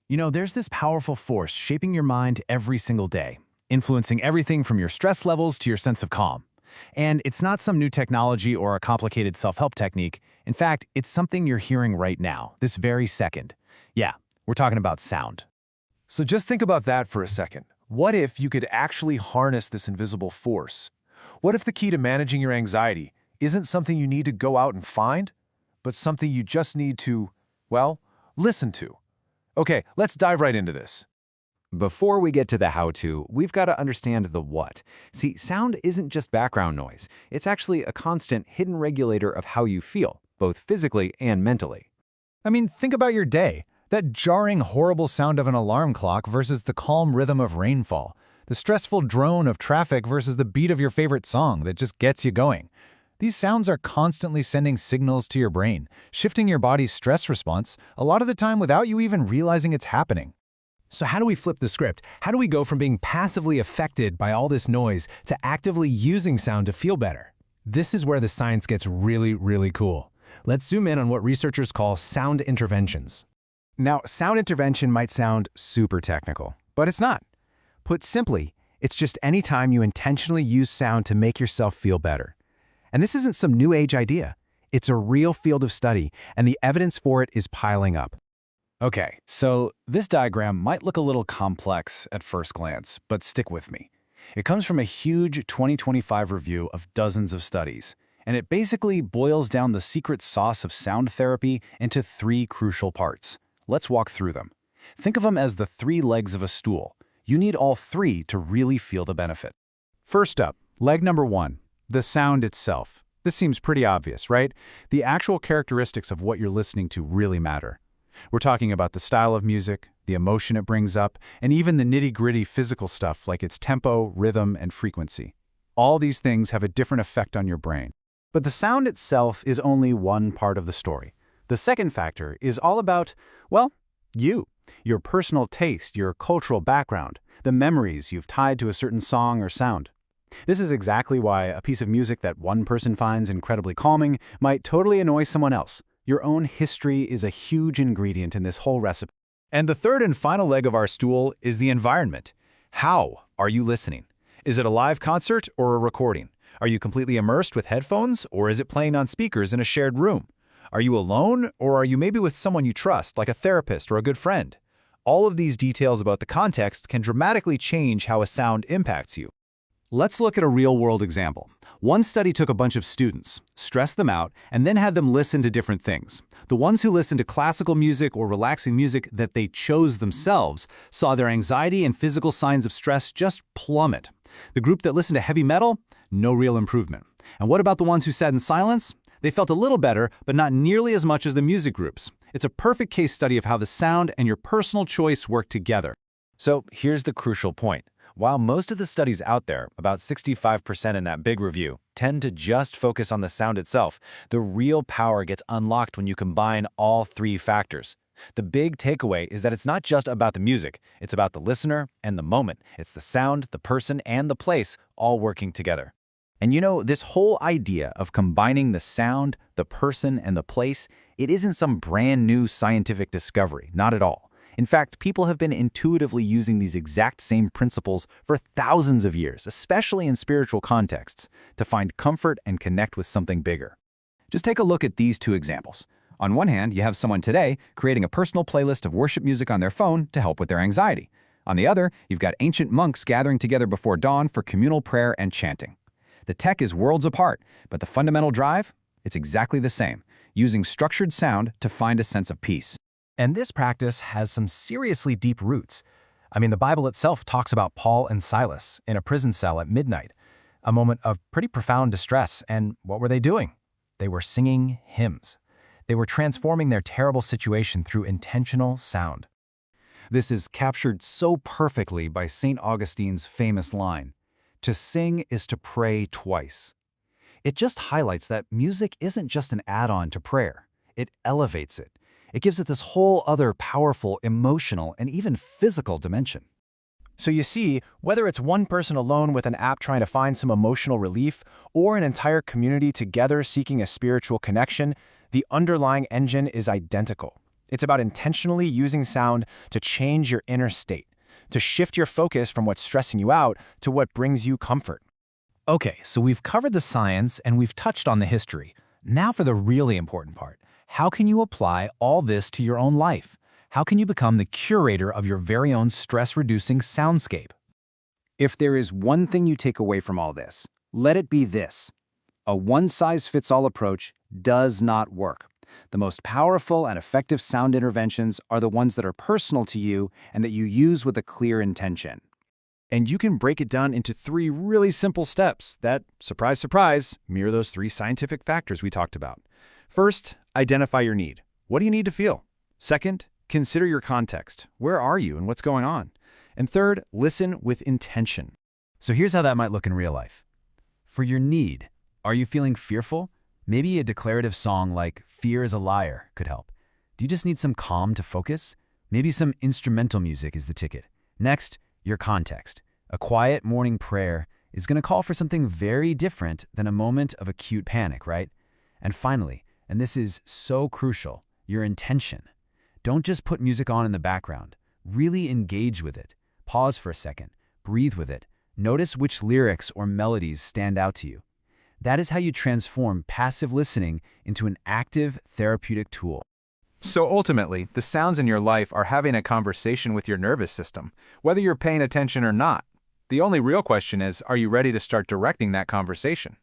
There's this powerful force shaping your mind every single day, influencing everything from your stress levels to your sense of calm. And it's not some new technology or a complicated self-help technique. In fact, it's something you're hearing right now, this very second. Yeah, we're talking about sound. So just think about that for a second. What if you could actually harness this invisible force? What if the key to managing your anxiety isn't something you need to go out and find, but something you just need to, well, listen to? Okay, let's dive right into this. Before we get to the how-to, we've got to understand the what. See, sound isn't just background noise. It's actually a constant hidden regulator of how you feel, both physically and mentally. I mean, think about your day. That jarring, horrible sound of an alarm clock versus the calm rhythm of rainfall. The stressful drone of traffic versus the beat of your favorite song that just gets you going. These sounds are constantly sending signals to your brain, shifting your body's stress response, a lot of the time without you even realizing it's happening. So how do we flip the script? How do we go from being passively affected by all this noise to actively using sound to feel better? This is where the science gets really, really cool. Let's zoom in on what researchers call sound interventions. Now, sound intervention might sound super technical, but it's not. Put simply, it's just any time you intentionally use sound to make yourself feel better. And this isn't some new age idea. It's a real field of study, and the evidence for it is piling up. Okay, so this diagram might look a little complex at first glance, but stick with me. It comes from a huge 2025 review of dozens of studies, and it basically boils down the secret sauce of sound therapy into three crucial parts. Let's walk through them. Think of them as the three legs of a stool. You need all three to really feel the benefit. First up, leg number one, the sound itself. This seems pretty obvious, right? The actual characteristics of what you're listening to really matter. We're talking about the style of music, the emotion it brings up, and even the nitty-gritty physical stuff like its tempo, rhythm, and frequency. All these things have a different effect on your brain. But the sound itself is only one part of the story. The second factor is all about, well, you. Your personal taste, your cultural background, the memories you've tied to a certain song or sound. This is exactly why a piece of music that one person finds incredibly calming might totally annoy someone else. Your own history is a huge ingredient in this whole recipe. And the third and final leg of our stool is the environment. How are you listening? Is it a live concert or a recording? Are you completely immersed with headphones, or is it playing on speakers in a shared room? Are you alone, or are you maybe with someone you trust, like a therapist or a good friend? All of these details about the context can dramatically change how a sound impacts you. Let's look at a real-world example. One study took a bunch of students, stressed them out, and then had them listen to different things. The ones who listened to classical music or relaxing music that they chose themselves saw their anxiety and physical signs of stress just plummet. The group that listened to heavy metal, no real improvement. And what about the ones who sat in silence? They felt a little better, but not nearly as much as the music groups. It's a perfect case study of how the sound and your personal choice work together. So here's the crucial point. While most of the studies out there, about 65% in that big review, tend to just focus on the sound itself, the real power gets unlocked when you combine all three factors. The big takeaway is that it's not just about the music, it's about the listener and the moment. It's the sound, the person, and the place all working together. And this whole idea of combining the sound, the person, and the place, it isn't some brand new scientific discovery, not at all. In fact, people have been intuitively using these exact same principles for thousands of years, especially in spiritual contexts, to find comfort and connect with something bigger. Just take a look at these two examples. On one hand, you have someone today creating a personal playlist of worship music on their phone to help with their anxiety. On the other, you've got ancient monks gathering together before dawn for communal prayer and chanting. The tech is worlds apart, but the fundamental drive? It's exactly the same, using structured sound to find a sense of peace. And this practice has some seriously deep roots. I mean, the Bible itself talks about Paul and Silas in a prison cell at midnight, a moment of pretty profound distress, and what were they doing? They were singing hymns. They were transforming their terrible situation through intentional sound. This is captured so perfectly by St. Augustine's famous line, "To sing is to pray twice." It just highlights that music isn't just an add-on to prayer. It elevates it. It gives it this whole other powerful, emotional, and even physical dimension. So you see, whether it's one person alone with an app trying to find some emotional relief, or an entire community together seeking a spiritual connection, the underlying engine is identical. It's about intentionally using sound to change your inner state, to shift your focus from what's stressing you out to what brings you comfort. Okay, so we've covered the science and we've touched on the history. Now for the really important part. How can you apply all this to your own life? How can you become the curator of your very own stress-reducing soundscape? If there is one thing you take away from all this, let it be this. A one-size-fits-all approach does not work. The most powerful and effective sound interventions are the ones that are personal to you and that you use with a clear intention. And you can break it down into 3 really simple steps that, surprise, surprise, mirror those 3 scientific factors we talked about. First, identify your need. What do you need to feel? Second, consider your context. Where are you and what's going on? And third, listen with intention. So here's how that might look in real life. For your need, are you feeling fearful? Maybe a declarative song like "Fear is a Liar" could help. Do you just need some calm to focus? Maybe some instrumental music is the ticket. Next, your context. A quiet morning prayer is going to call for something very different than a moment of acute panic, right? And finally, and this is so crucial, your intention. Don't just put music on in the background. Really engage with it. Pause for a second. Breathe with it. Notice which lyrics or melodies stand out to you. That is how you transform passive listening into an active therapeutic tool. So ultimately, the sounds in your life are having a conversation with your nervous system, whether you're paying attention or not. The only real question is, are you ready to start directing that conversation?